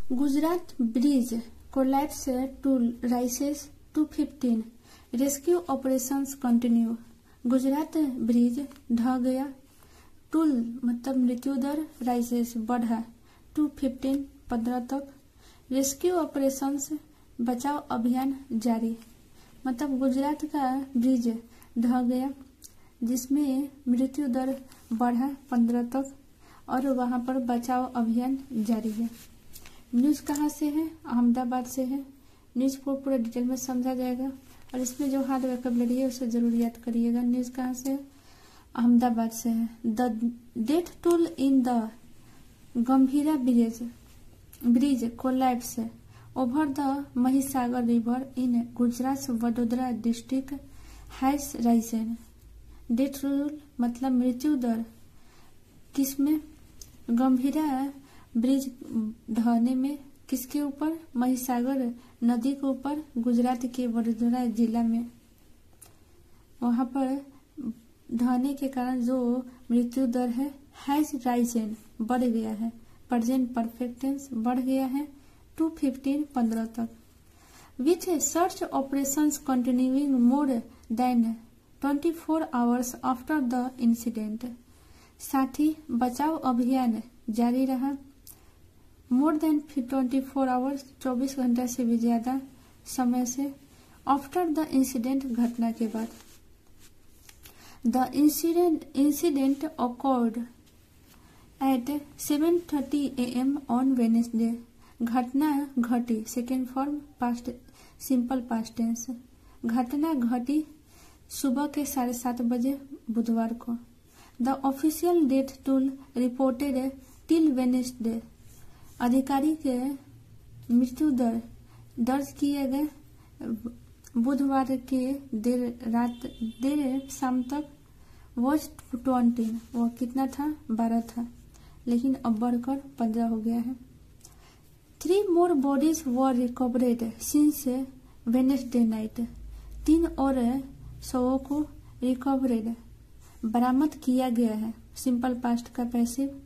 Gujarat bridge collapse toll rises 215 rescue operations continue. Gujarat bridge ढह गया, tool मतलब मृत्यु दर, राइसेस बढ़ा, 215 15 तक, रेस्क्यू ऑपरेशंस बचाव अभियान जारी। मतलब गुजरात का ब्रिज ढह गया जिसमें मृत्यु दर बढ़ा 15 तक और वहां पर बचाव अभियान जारी है। न्यूज कहाँ से है? अहमदाबाद से है। न्यूज को पूरा डिटेल में समझा जाएगा और इसमें जो हार्ड वोकैबुलरी है उसे जरूर याद करिएगा। न्यूज कहाँ से है? अहमदाबाद से है। The death toll in the Gambhira bridge collapse over the Mahisagar river in Gujarat Vadodara district has risen. Death toll मतलब मृत्यु दर किसमें? गंभीरा ब्रिज ढहने में। किसके ऊपर? महिसागर नदी के ऊपर, गुजरात के वडोदरा जिला में। वहां पर ढहने के कारण जो मृत्यु दर है हैज राइजन बढ़ गया है। प्रेजेंट परफेक्ट टेंस बढ़ गया है 215 15 तक। With search operations continuing more than 24 hours after the incident. साथ ही बचाव अभियान जारी रहा। मोर देन 24 आवर्स 24 घंटा से भी ज्यादा समय से आफ्टर द इंसिडेंट घटना के बाद। The incident occurred at 7:30 AM on Wednesday। घटना घटी, second form past simple past tense. घटना घटी सुबह के 7:30 बजे बुधवार को। The official death toll reported till Wednesday. अधिकारी के मृत्यु दर दर्ज किए गए बुधवार के देर शाम तक वॉज 20। वो कितना था? 12 था, लेकिन अब बढ़कर 15 हो गया है। 3 more bodies were recovered since Wednesday night। 3 और शवों को रिकवरेड बरामद किया गया है। सिंपल पास्ट का पैसिव।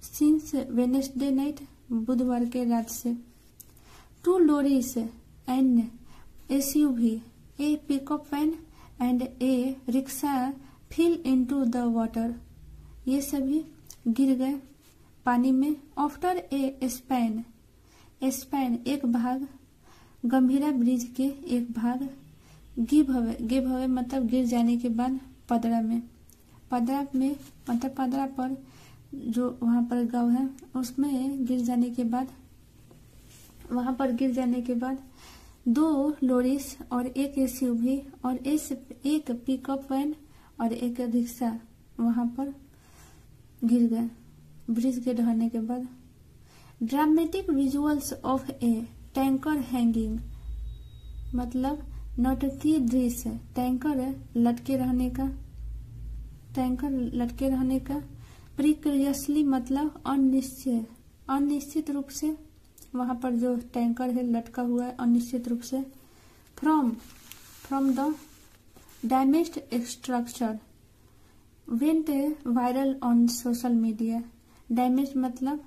सिंस वेडनेसडे नाइट बुधवार के रात से। 2 lorries and SUV, a pickup van and a rickshaw fell into the water. ये सभी गिर गए पानी में। आफ्टर ए स्पैन एक भाग, गंभीरा ब्रिज के एक भाग गिव अवे मतलब गिर जाने के बाद पदरा में मतलब पदरा पर जो वहां पर गांव है उसमें गिर जाने के बाद 2 लोरीस और एक SUV और एक पिकअप वैन और एक रिक्शा वहां पर गिर गए ब्रिज के ढहने के बाद। Dramatic visuals of A tanker hanging मतलब नाटकीय दृश्य। टैंकर लटके रहने का। प्रिकरियसली मतलब अनिश्चित रूप से। वहां पर जो टैंकर है लटका हुआ है अनिश्चित रूप से। From the damaged structure went viral on social media. Damage मतलब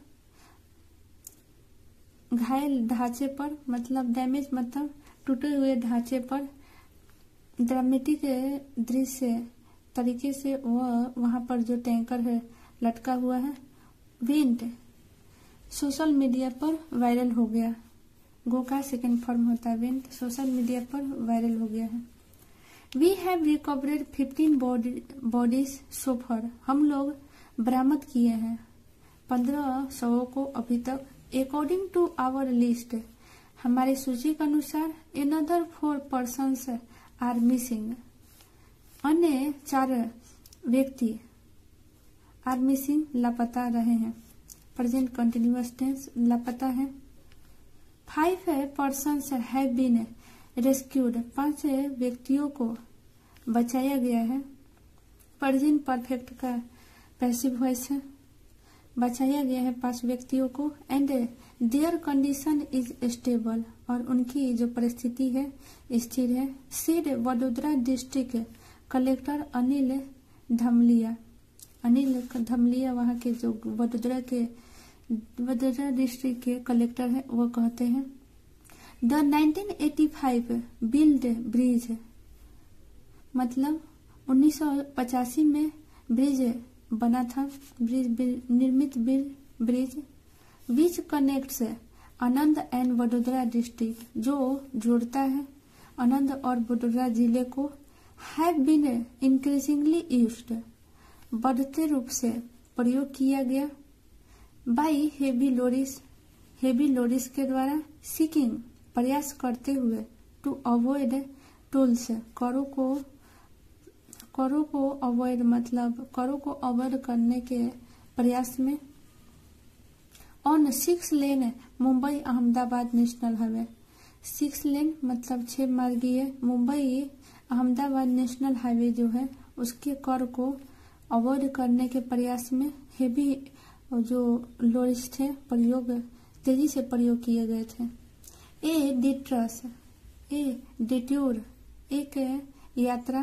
घायल ढांचे पर, मतलब डैमेज मतलब टूटे हुए ढांचे पर ड्रामेटिक दृश्य तरीके से वहां पर जो टैंकर है लटका हुआ है। वेंट सोशल मीडिया पर वायरल हो गया। गो का सेकेंड फॉर्म होता है वेंट। सोशल मीडिया पर वायरल हो गया है। We have recovered 15 bodies so far. हम लोग बरामद किए हैं 15 शवों को अभी तक। अकॉर्डिंग टू आवर लिस्ट हमारी सूची के अनुसार another 4 persons आर मिसिंग। अन्य 4 व्यक्ति आर मिसिंग लापता रहे हैं। प्रेजेंट कंटिन्यूअस टेंस लापता है। 5 persons हैव बीन रेस्क्यूड। 5 व्यक्तियों को बचाया गया है। प्रेजेंट परफेक्ट का पैसिव वॉइस है। बचाया गया है 5 व्यक्तियों को। And their condition is stable और उनकी जो परिस्थिति है स्थिर है। Said Vadodara district collector Anil Dhameliya वहाँ के जो वडोदरा के वडोदरा डिस्ट्रिक्ट के कलेक्टर है, वो कहते हैं द 1985 बिल्ड ब्रिज, मतलब 1985 में ब्रिज बना था, निर्मित bridge which connects Anand and Vadodara district, जो जोड़ता है आनंद और वडोदरा जिले को, हैव बीन इंक्रीजिंगली यूज्ड, बढ़ते रूप से प्रयोग किया गया, बाई हेवी लोरिस के द्वारा, सीकिंग प्रयास करते हुए, टू अवॉइड टोल्स करों को अवॉइड मतलब करों को अवॉइड करने के प्रयास में, on 6 lane Mumbai Ahmedabad national highway, 6 लेन मतलब 6 मार्गीय मुंबई अहमदाबाद नेशनल हाईवे जो है उसके कर को अवॉइड करने के प्रयास में हेवी जो लोरिस थे तेजी से प्रयोग किए गए थे। ए डिट्यूर एक यात्रा,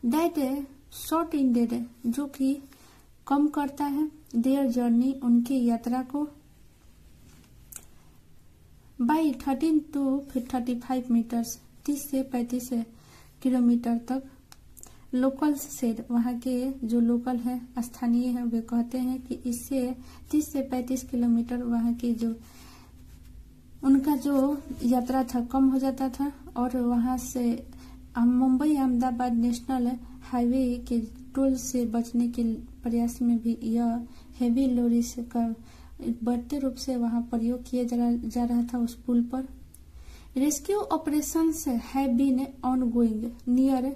दैट शॉर्ट इंडेड जो कि कम करता है, देयर जर्नी उनकी यात्रा को, बाई 13 to 35 मीटर्स 30 से 35 किलोमीटर तक। लोकल्स सेड वहाँ के जो लोकल है स्थानीय है वे कहते हैं कि इससे 30 से 35 किलोमीटर वहाँ की जो उनका जो यात्रा था कम हो जाता था, और वहाँ से मुंबई अहमदाबाद नेशनल हाईवे के टोल से बचने के प्रयास में भी यह हेवी लोरिस का बढ़ते रूप से वहाँ प्रयोग किया जा रहा था उस पुल पर। Rescue operations have been ongoing near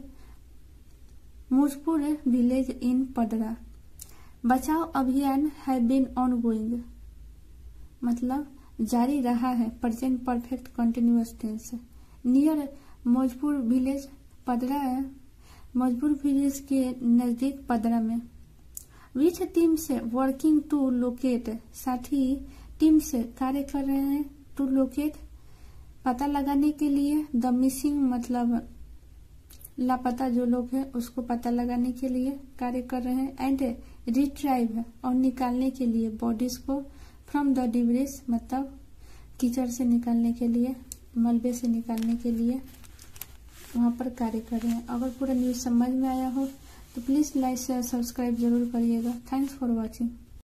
Mujpur village in Padra, बचाव अभियान हैव बीन ऑनगोइंग मतलब जारी रहा है, present perfect continuous tense, near Maujpur village Padra Maujpur village के नजदीक पडरा में, विच टीम से वर्किंग टू लोकेट साथ ही टीम से कार्य कर रहे हैं, टू लोकेट पता लगाने के लिए, द मिसिंग मतलब लापता जो लोग हैं उसको पता लगाने के लिए कार्य कर रहे हैं, एंड रिट्राइव और निकालने के लिए बॉडीज को, फ्रॉम द डिब्रिस मतलब कीचड़ से निकालने के लिए, मलबे से निकालने के लिए वहाँ पर कार्य कर रहे हैं। अगर पूरा न्यूज़ समझ में आया हो तो प्लीज़ लाइक शेयर सब्सक्राइब जरूर करिएगा। Thanks for watching.